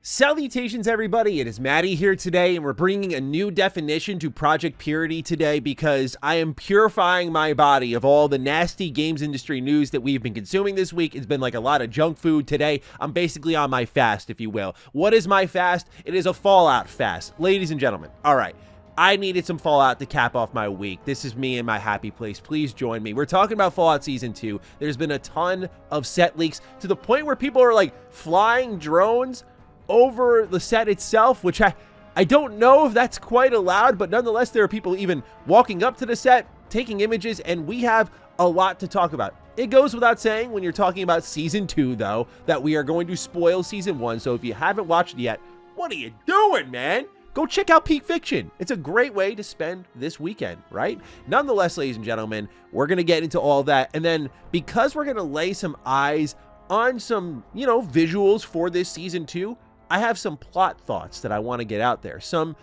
Salutations everybody, it is Matty here today, and we're bringing a new definition to Project Purity today because I am purifying my body of all the nasty games industry news that we've been consuming this week. It's been like a lot of junk food today. I'm basically on my fast, if you will. What is my fast? It is a Fallout fast, ladies and gentlemen. All right. I needed some Fallout to cap off my week. This is me and my happy place. Please join me. We're talking about Fallout Season 2. There's been a ton of set leaks to the point where people are like flying drones over the set itself, which I don't know if that's quite allowed, but nonetheless, there are people even walking up to the set, taking images, and we have a lot to talk about. It goes without saying when you're talking about Season 2, though, that we are going to spoil Season 1, so if you haven't watched it yet, what are you doing, man? Go check out Peak Fiction. It's a great way to spend this weekend, right? Nonetheless, ladies and gentlemen, we're going to get into all that, and then because we're going to lay some eyes on some, visuals for this Season 2, I have some plot thoughts that I want to get out there. Some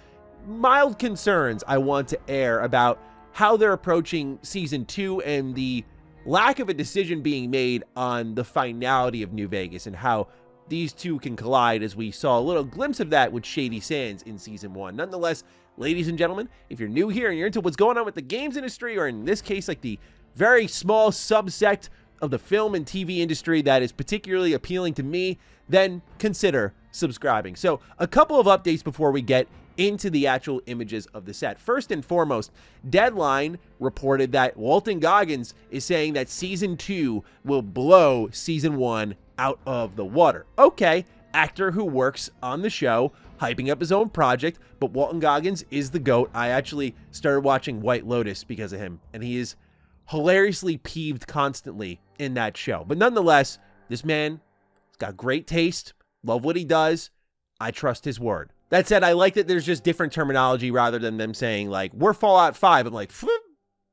mild concerns I want to air about how they're approaching Season 2 and the lack of a decision being made on the finality of New Vegas and how these two can collide, as we saw a little glimpse of that with Shady Sands in Season 1. Nonetheless, ladies and gentlemen, if you're new here and you're into what's going on with the games industry, or in this case, like the very small subsect of the film and TV industry that is particularly appealing to me, then consider subscribing. So a couple of updates before we get into the actual images of the set. First and foremost, Deadline reported that Walton Goggins is saying that Season 2 will blow Season 1 out of the water. Okay, actor who works on the show, hyping up his own project, but Walton Goggins is the GOAT. I actually started watching White Lotus because of him, and he is hilariously peeved constantly in that show. But nonetheless, this man has got great taste. Love what he does. I trust his word. That said, I like that there's just different terminology rather than them saying, like, we're Fallout 5. I'm like,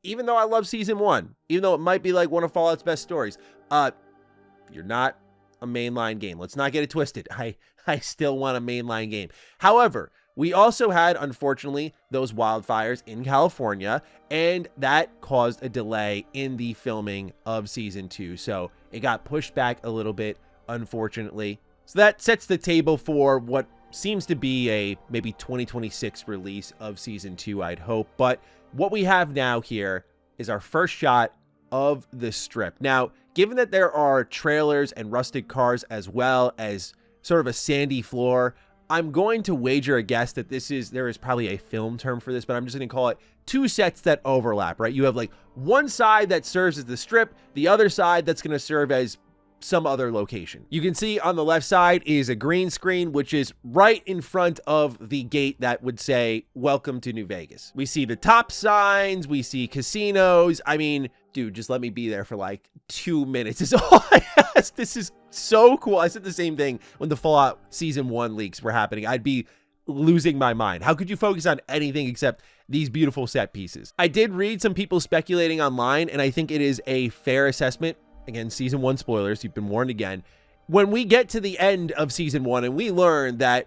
even though I love Season 1, even though it might be like one of Fallout's best stories, you're not a mainline game. Let's not get it twisted. I still want a mainline game. However, we also had, unfortunately, those wildfires in California, and that caused a delay in the filming of Season 2. So it got pushed back a little bit, unfortunately. So that sets the table for what seems to be a maybe 2026 release of Season 2, I'd hope. But what we have now here is our first shot of the strip. Now, given that there are trailers and rusted cars as well as sort of a sandy floor, I'm going to wager a guess that there is probably a film term for this, but I'm just going to call it two sets that overlap, right? You have like one side that serves as the strip, the other side that's going to serve as some other location. You can see on the left side is a green screen, which is right in front of the gate that would say, "Welcome to New Vegas." We see the top signs, we see casinos. I mean, dude, just let me be there for like 2 minutes is all I ask. This is so cool. I said the same thing when the Fallout Season 1 leaks were happening. I'd be losing my mind. How could you focus on anything except these beautiful set pieces? I did read some people speculating online, and I think it is a fair assessment. Again, Season 1 spoilers, you've been warned again. When we get to the end of Season 1 and we learn that,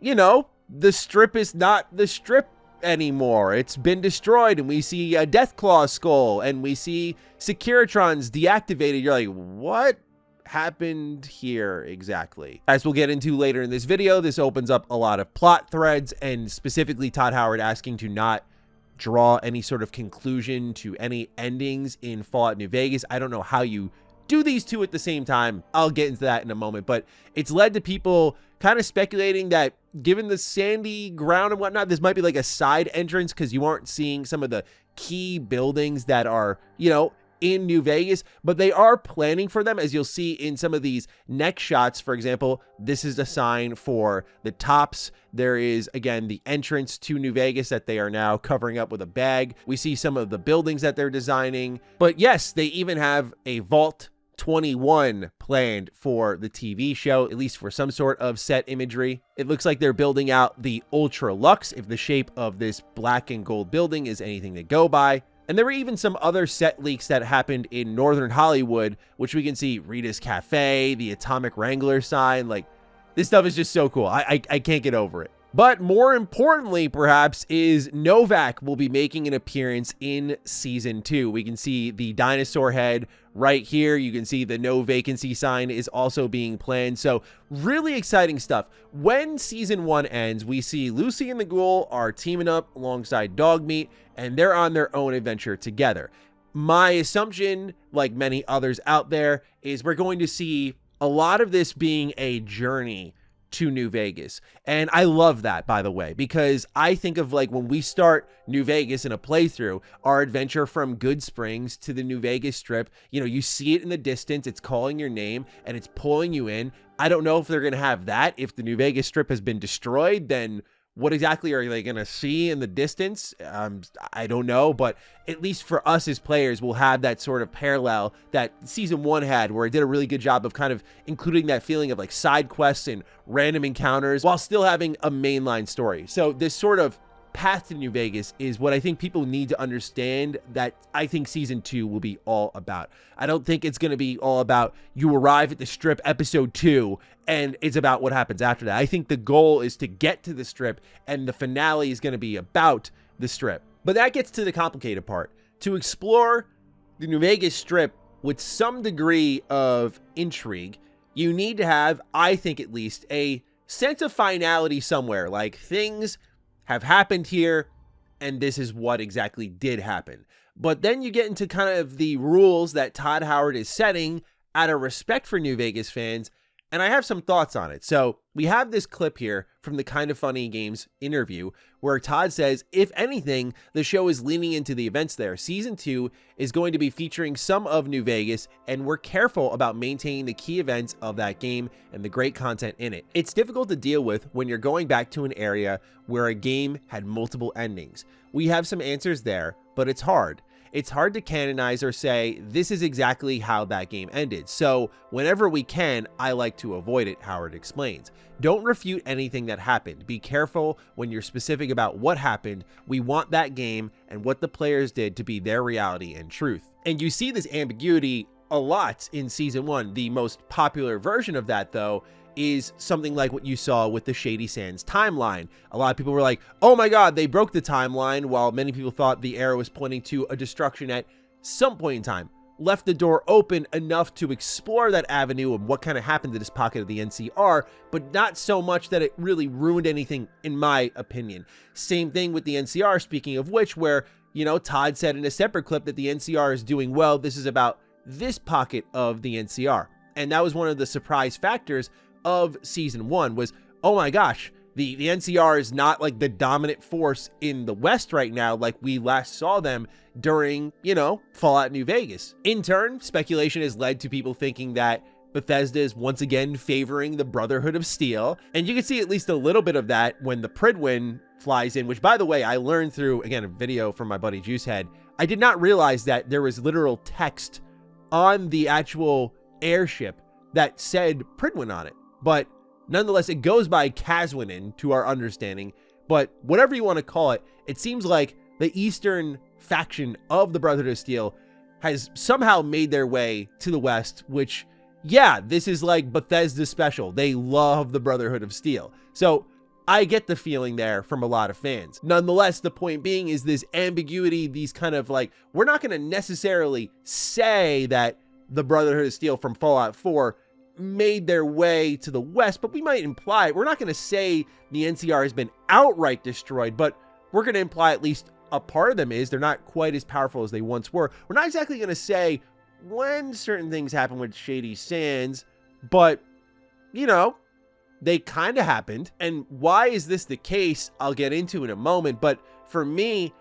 the strip is not the strip anymore. It's been destroyed, and we see a Deathclaw skull, and we see Securitrons deactivated. You're like, what happened here exactly? As we'll get into later in this video, this opens up a lot of plot threads, and specifically Todd Howard asking to not draw any sort of conclusion to any endings in Fallout New Vegas. I don't know how you do these two at the same time. I'll get into that in a moment, but it's led to people kind of speculating that given the sandy ground and whatnot, this might be like a side entrance because you aren't seeing some of the key buildings that are, in New Vegas, but they are planning for them, as you'll see in some of these next shots. For example, this is a sign for the tops. There is, again, the entrance to New Vegas that they are now covering up with a bag. We see some of the buildings that they're designing, but yes, they even have a Vault 21 planned for the TV show, at least for some sort of set imagery. It looks like they're building out the Ultra Lux, if the shape of this black and gold building is anything to go by. And there were even some other set leaks that happened in Northern Hollywood, which we can see Rita's Cafe, the Atomic Wrangler sign. Like, this stuff is just so cool. I can't get over it. But more importantly, perhaps, is Novak will be making an appearance in Season 2. We can see the dinosaur head right here. You can see the no vacancy sign is also being planned. So really exciting stuff. When season 1 ends, we see Lucy and the Ghoul are teaming up alongside Dogmeat, and they're on their own adventure together. My assumption, like many others out there, is we're going to see a lot of this being a journey to New Vegas. And I love that, by the way, because I think of like when we start New Vegas in a playthrough, our adventure from Good Springs to the New Vegas Strip, you know, you see it in the distance, it's calling your name and it's pulling you in. I don't know if they're going to have that. If the New Vegas Strip has been destroyed, then what exactly are they going to see in the distance? I don't know, but at least for us as players, we'll have that sort of parallel that season 1 had, where it did a really good job of kind of including that feeling of like side quests and random encounters while still having a mainline story. So this sort of path to New Vegas is what I think people need to understand, that I think season 2 will be all about. I don't think it's going to be all about you arrive at the Strip episode 2 and it's about what happens after that. I think the goal is to get to the Strip and the finale is going to be about the Strip. But that gets to the complicated part. To explore the New Vegas Strip with some degree of intrigue, you need to have, I think at least, a sense of finality somewhere. Like, things have happened here, and this is what exactly did happen. But then you get into kind of the rules that Todd Howard is setting out of respect for New Vegas fans, and I have some thoughts on it. So we have this clip here from the Kinda Funny Games interview where Todd says, if anything, the show is leaning into the events there. Season 2 is going to be featuring some of New Vegas, and we're careful about maintaining the key events of that game and the great content in it. It's difficult to deal with when you're going back to an area where a game had multiple endings. We have some answers there, but it's hard. It's hard to canonize or say, this is exactly how that game ended. So whenever we can, I like to avoid it, Howard explains. Don't refute anything that happened. Be careful when you're specific about what happened. We want that game and what the players did to be their reality and truth. And you see this ambiguity a lot in season 1. The most popular version of that, though, is something like what you saw with the Shady Sands timeline. A lot of people were like, oh my god, they broke the timeline, while many people thought the arrow was pointing to a destruction at some point in time. Left the door open enough to explore that avenue and what kind of happened to this pocket of the NCR, but not so much that it really ruined anything, in my opinion. Same thing with the NCR, speaking of which, where, you know, Todd said in a separate clip that the NCR is doing well. This is about this pocket of the NCR. And that was one of the surprise factors of season 1 was, oh my gosh, the NCR is not like the dominant force in the West right now like we last saw them during, you know, Fallout New Vegas. In turn, speculation has led to people thinking that Bethesda is once again favoring the Brotherhood of Steel, and you can see at least a little bit of that when the Pridwin flies in, which, by the way, I learned through, again, a video from my buddy Juicehead. I did not realize that there was literal text on the actual airship that said Pridwin on it. But nonetheless, it goes by Caswinin to our understanding. But whatever you want to call it, it seems like the Eastern faction of the Brotherhood of Steel has somehow made their way to the West, which, yeah, this is like Bethesda special. They love the Brotherhood of Steel. So I get the feeling there from a lot of fans. Nonetheless, the point being is this ambiguity, these kind of like, we're not going to necessarily say that the Brotherhood of Steel from Fallout 4 made their way to the West, but we might imply it. We're not going to say the NCR has been outright destroyed, but we're going to imply at least a part of them is. They're not quite as powerful as they once were. We're not exactly going to say when certain things happen with Shady Sands, but, you know, they kind of happened. And why is this the case? I'll get into in a moment, but for me,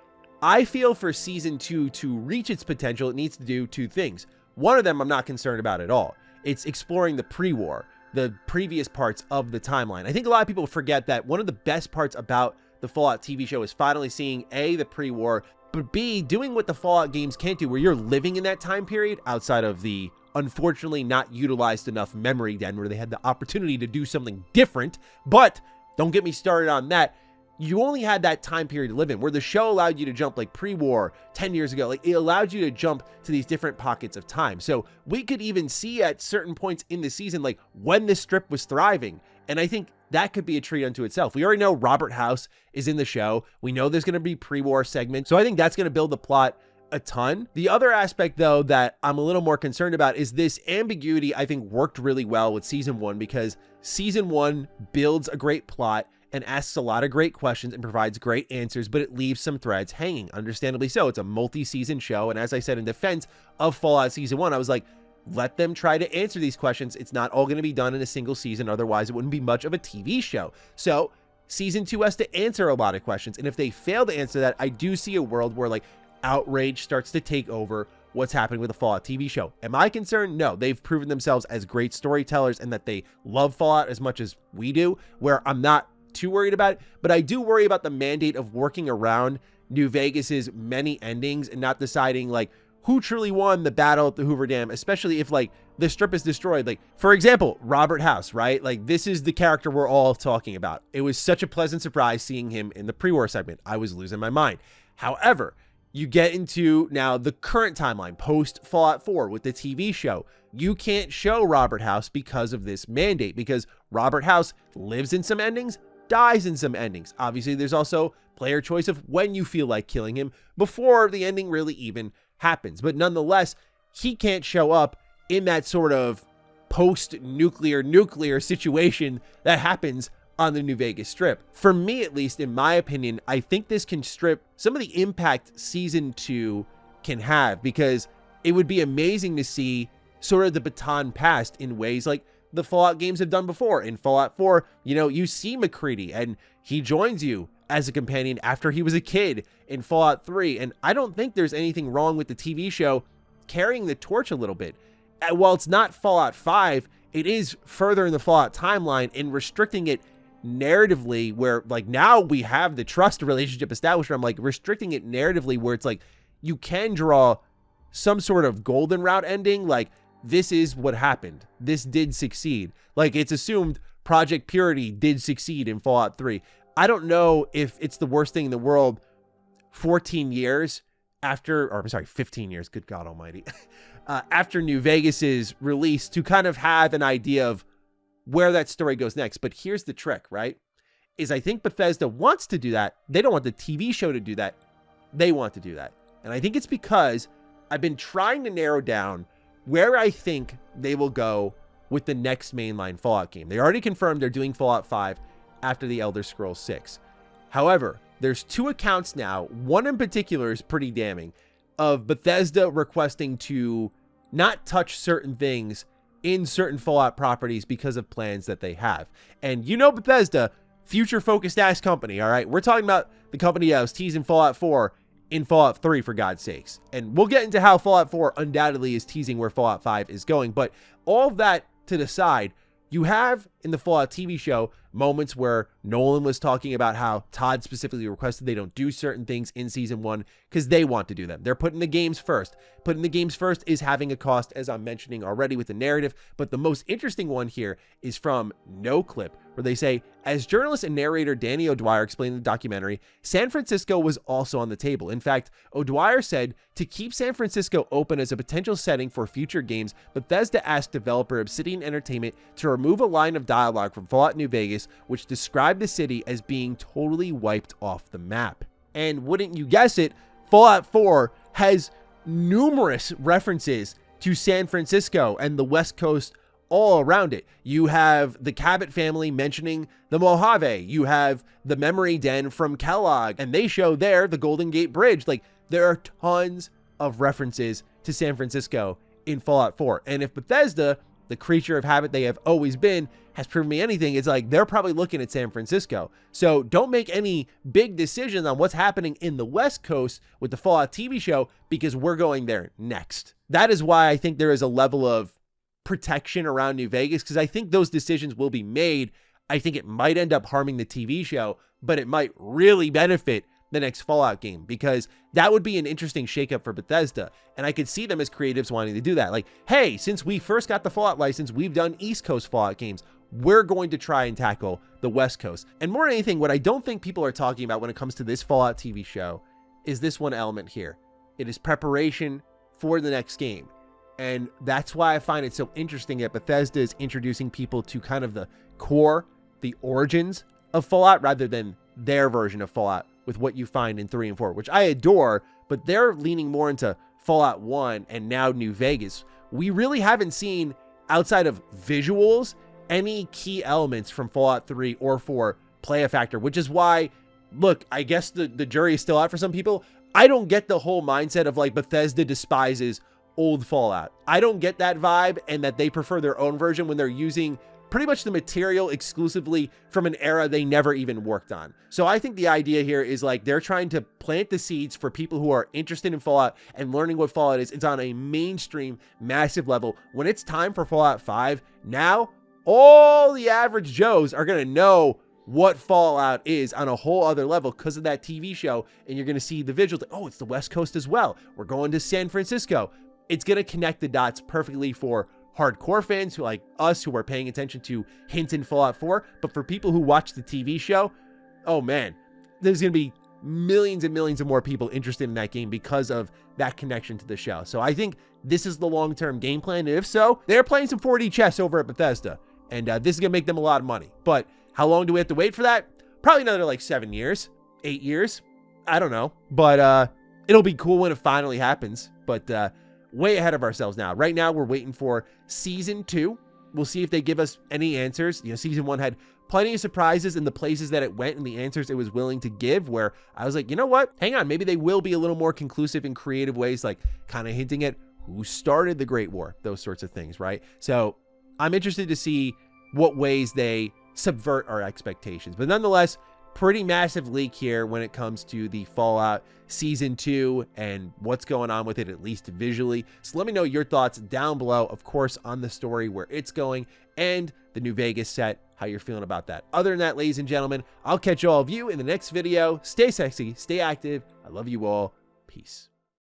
I feel for season 2 to reach its potential, it needs to do 2 things. One of them I'm not concerned about at all. It's exploring the pre-war, the previous parts of the timeline. I think a lot of people forget that one of the best parts about the Fallout TV show is finally seeing A, the pre-war, but B, doing what the Fallout games can't do, where you're living in that time period outside of the unfortunately not utilized enough memory den where they had the opportunity to do something different. But don't get me started on that. You only had that time period to live in, where the show allowed you to jump like pre-war 10 years ago. Like, it allowed you to jump to these different pockets of time. So we could even see at certain points in the season, like when the Strip was thriving. And I think that could be a treat unto itself. We already know Robert House is in the show. We know there's going to be pre-war segments. So I think that's going to build the plot a ton. The other aspect, though, that I'm a little more concerned about is this ambiguity. I think worked really well with season 1 because season 1 builds a great plot and asks a lot of great questions and provides great answers, but it leaves some threads hanging, understandably so. It's a multi-season show, and as I said in defense of Fallout Season 1, I was like, let them try to answer these questions. It's not all going to be done in a single season, otherwise it wouldn't be much of a TV show. So Season 2 has to answer a lot of questions, and if they fail to answer that, I do see a world where like outrage starts to take over what's happening with the Fallout TV show. Am I concerned? No, they've proven themselves as great storytellers and that they love Fallout as much as we do, where I'm not too worried about it, but I do worry about the mandate of working around New Vegas's many endings and not deciding like who truly won the battle at the Hoover Dam, especially if like the strip is destroyed. Like, for example, Robert House, right? Like, this is the character we're all talking about. It was such a pleasant surprise seeing him in the pre-war segment. I was losing my mind. However, you get into now the current timeline post Fallout 4 with the TV show. You can't show Robert House because of this mandate, because Robert House lives in some endings, dies in some endings. Obviously, there's also player choice of when you feel like killing him before the ending really even happens. But nonetheless, he can't show up in that sort of post-nuclear situation that happens on the New Vegas Strip. For me, at least, in my opinion, I think this can strip some of the impact Season 2 can have, because it would be amazing to see sort of the baton passed in ways like the Fallout games have done before. In Fallout 4, you know, you see McCready and he joins you as a companion after he was a kid in Fallout 3. And I don't think there's anything wrong with the TV show carrying the torch a little bit. While it's not Fallout 5, it is further in the Fallout timeline and restricting it narratively, where like now we have the trust relationship established, where I'm like restricting it narratively where it's like you can draw some sort of golden route ending, like this is what happened, this did succeed. Like it's assumed Project Purity did succeed in Fallout 3. I don't know if it's the worst thing in the world 14 years after, or I'm sorry, 15 years, good God almighty, after New Vegas's release to kind of have an idea of where that story goes next. But here's the trick, right? Is I think Bethesda wants to do that. They don't want the TV show to do that. They want to do that. And I think it's because I've been trying to narrow down where I think they will go with the next mainline Fallout game. They already confirmed they're doing Fallout 5 after the Elder Scrolls 6. However, there's 2 accounts now, one in particular is pretty damning, of Bethesda requesting to not touch certain things in certain Fallout properties because of plans that they have. And you know Bethesda, future-focused ass company, all right? We're talking about the company that was teasing Fallout 4 in Fallout 3, for God's sakes. And we'll get into how Fallout 4 undoubtedly is teasing where Fallout 5 is going. But all of that to the side, you have in the Fallout TV show moments where Nolan was talking about how Todd specifically requested they don't do certain things in Season 1 because they want to do them. They're putting the games first. Putting the games first is having a cost, as I'm mentioning already with the narrative. But the most interesting one here is from NoClip, where they say, as journalist and narrator Danny O'Dwyer explained in the documentary, San Francisco was also on the table. In fact, O'Dwyer said to keep San Francisco open as a potential setting for future games, Bethesda asked developer Obsidian Entertainment to remove a line of dialogue from Fallout New Vegas, which described the city as being totally wiped off the map. And wouldn't you guess it, Fallout 4 has numerous references to San Francisco and the West Coast all around it. You have the Cabot family mentioning the Mojave. You have the Memory Den from Kellogg, and they show there the Golden Gate Bridge. Like, there are tons of references to San Francisco in Fallout 4. And if Bethesda, the creature of habit they have always been, has proven me anything, it's like they're probably looking at San Francisco. So don't make any big decisions on what's happening in the West Coast with the Fallout TV show, because we're going there next. That is why I think there is a level of protection around New Vegas, because I think those decisions will be made. I think it might end up harming the TV show, but it might really benefit the next Fallout game, because that would be an interesting shakeup for Bethesda. And I could see them as creatives wanting to do that. Like, hey, since we first got the Fallout license, we've done East Coast Fallout games. We're going to try and tackle the West Coast. And more than anything, what I don't think people are talking about when it comes to this Fallout TV show is this one element here. It is preparation for the next game. And that's why I find it so interesting that Bethesda is introducing people to kind of the core, the origins of Fallout, rather than their version of Fallout with what you find in 3 and 4, which I adore, but they're leaning more into Fallout 1 and now New Vegas. We really haven't seen, outside of visuals, any key elements from Fallout 3 or 4 play a factor, which is why, look, I guess the jury is still out for some people. I don't get the whole mindset of like Bethesda despises old Fallout. I don't get that vibe, and that they prefer their own version when they're using pretty much the material exclusively from an era they never even worked on. So I think the idea here is like they're trying to plant the seeds for people who are interested in Fallout and learning what Fallout is. It's on a mainstream, massive level. When it's time for Fallout 5, now all the average Joes are going to know what Fallout is on a whole other level because of that TV show, and you're going to see the visuals like, oh, it's the West Coast as well. We're going to San Francisco. It's going to connect the dots perfectly for hardcore fans who like us, who are paying attention to hints in Fallout 4. But for people who watch the TV show, oh man, there's going to be millions and millions of more people interested in that game because of that connection to the show. So I think this is the long-term game plan. And if so, they're playing some 4D chess over at Bethesda, and this is going to make them a lot of money. But how long do we have to wait for that? Probably another like 7 years, 8 years. I don't know, but it'll be cool when it finally happens. But way ahead of ourselves now. Right now, we're waiting for Season 2. We'll see if they give us any answers. You know, Season 1 had plenty of surprises in the places that it went and the answers it was willing to give, where I was like, you know what? Hang on. Maybe they will be a little more conclusive in creative ways, like kind of hinting at who started the Great War, those sorts of things, right? So I'm interested to see what ways they subvert our expectations. But nonetheless, pretty massive leak here when it comes to the Fallout Season 2 and what's going on with it, at least visually. So let me know your thoughts down below, of course, on the story, where it's going, and the New Vegas set, how you're feeling about that. Other than that, ladies and gentlemen, I'll catch all of you in the next video. Stay sexy, stay active. I love you all. Peace.